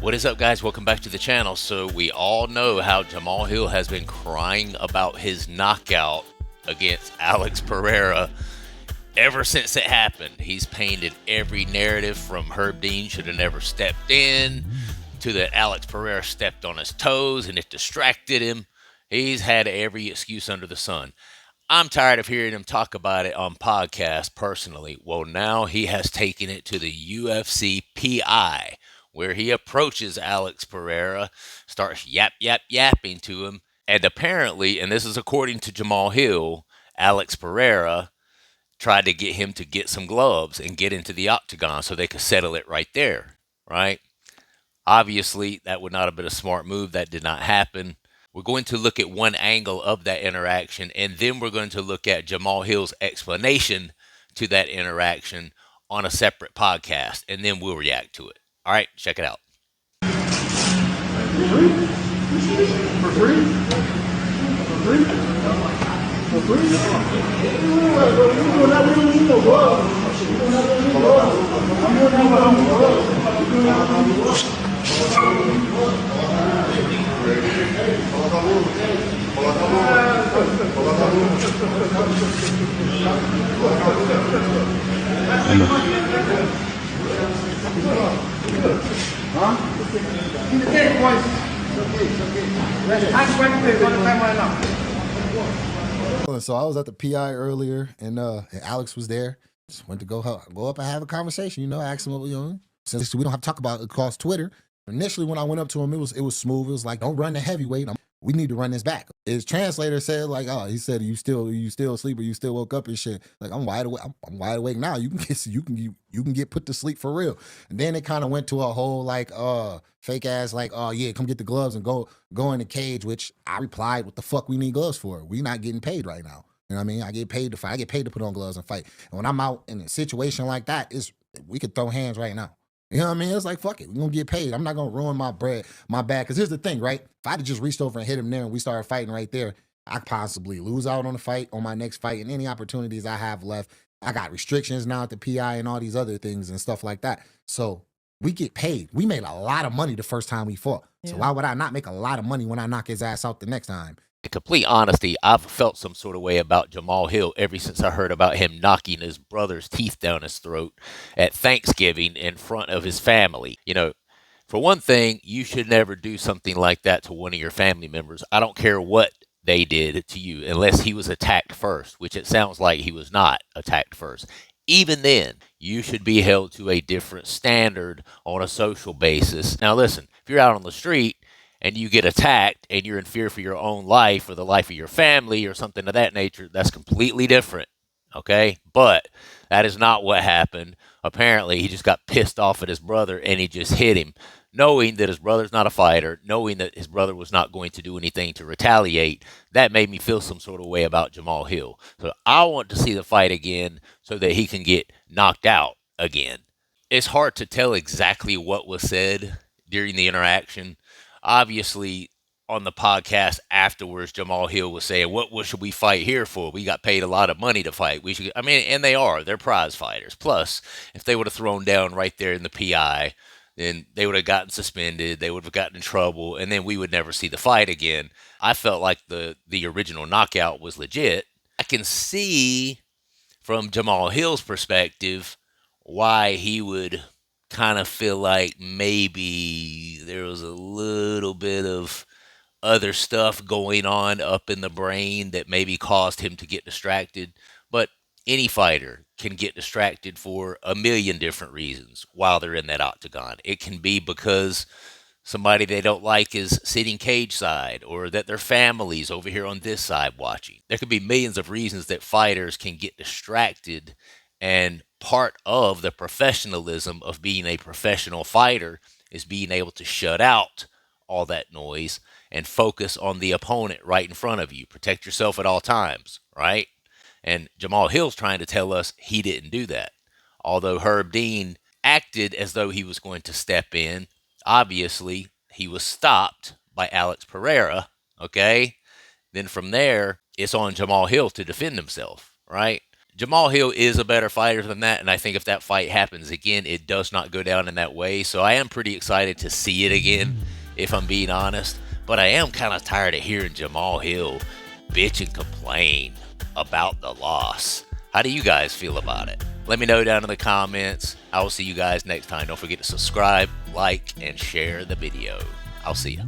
What is up, guys? Welcome back to the channel. So we all know how Jamal Hill has been crying about his knockout against Alex Pereira ever since it happened. He's painted every narrative from Herb Dean should have never stepped in to that Alex Pereira stepped on his toes and it distracted him. He's had every excuse under the sun. I'm tired of hearing him talk about it on podcasts personally. Well, now he has taken it to the UFC PI, where he approaches Alex Pereira, starts yapping to him. And apparently, and this is according to Jamal Hill, Alex Pereira tried to get him to get some gloves and get into the octagon so they could settle it right there, right? Obviously, that would not have been a smart move. That did not happen. We're going to look at one angle of that interaction, and then we're going to look at Jamal Hill's explanation to that interaction on a separate podcast, and then we'll react to it. All right, check it out. For free? For free? For free? For free? So I was at the PI earlier, and Alex was there. Just went to go up and have a conversation. Ask him what since we don't have to talk about it across Twitter. Initially, when I went up to him, it was smooth. It was like, don't run the heavyweight. We need to run this back. His translator said, like, he said, you still asleep, or you still woke up and shit. Like, I'm wide awake. I'm wide awake now. You can get put to sleep for real. And then it kind of went to a whole like fake ass like, oh yeah, come get the gloves and go in the cage. Which I replied, what the fuck we need gloves for? We not getting paid right now. You know what I mean? I get paid to fight. I get paid to put on gloves and fight. And when I'm out in a situation like that, we could throw hands right now. You know what I mean? It's like, fuck it. We're going to get paid. I'm not going to ruin my bag. Because here's the thing, right? If I'd have just reached over and hit him there and we started fighting right there, I could possibly lose out on the fight, on my next fight, and any opportunities I have left. I got restrictions now at the PI and all these other things and stuff like that. So we get paid. We made a lot of money the first time we fought. Yeah. So why would I not make a lot of money when I knock his ass out the next time? In complete honesty, I've felt some sort of way about Jamal Hill ever since I heard about him knocking his brother's teeth down his throat at Thanksgiving in front of his family. For one thing, you should never do something like that to one of your family members. I don't care what they did to you, unless he was attacked first, which it sounds like he was not attacked first. Even then, you should be held to a different standard on a social basis. Now listen, if you're out on the street and you get attacked and you're in fear for your own life or the life of your family or something of that nature, that's completely different, okay? But that is not what happened. Apparently, he just got pissed off at his brother and he just hit him, knowing that his brother's not a fighter, knowing that his brother was not going to do anything to retaliate. That made me feel some sort of way about Jamal Hill. So I want to see the fight again so that he can get knocked out again. It's hard to tell exactly what was said during the interaction. Obviously, on the podcast afterwards, Jamal Hill was saying, what should we fight here for? We got paid a lot of money to fight. And they are. They're prize fighters. Plus, if they would have thrown down right there in the PI, then they would have gotten suspended. They would have gotten in trouble, and then we would never see the fight again. I felt like the original knockout was legit. I can see from Jamal Hill's perspective why he would kind of feel like maybe there was a little bit of other stuff going on up in the brain that maybe caused him to get distracted. But any fighter can get distracted for a million different reasons while they're in that octagon. It can be because somebody they don't like is sitting cage side, or that their family's over here on this side watching. There could be millions of reasons that fighters can get distracted, and part of the professionalism of being a professional fighter is being able to shut out all that noise and focus on the opponent right in front of you. Protect yourself at all times, right? And Jamal Hill's trying to tell us he didn't do that. Although Herb Dean acted as though he was going to step in, obviously he was stopped by Alex Pereira, okay? Then from there, it's on Jamal Hill to defend himself, right? Jamal Hill is a better fighter than that, and I think if that fight happens again, it does not go down in that way. So I am pretty excited to see it again, if I'm being honest. But I am kind of tired of hearing Jamal Hill bitch and complain about the loss. How do you guys feel about it? Let me know down in the comments. I will see you guys next time. Don't forget to subscribe, like, and share the video. I'll see you.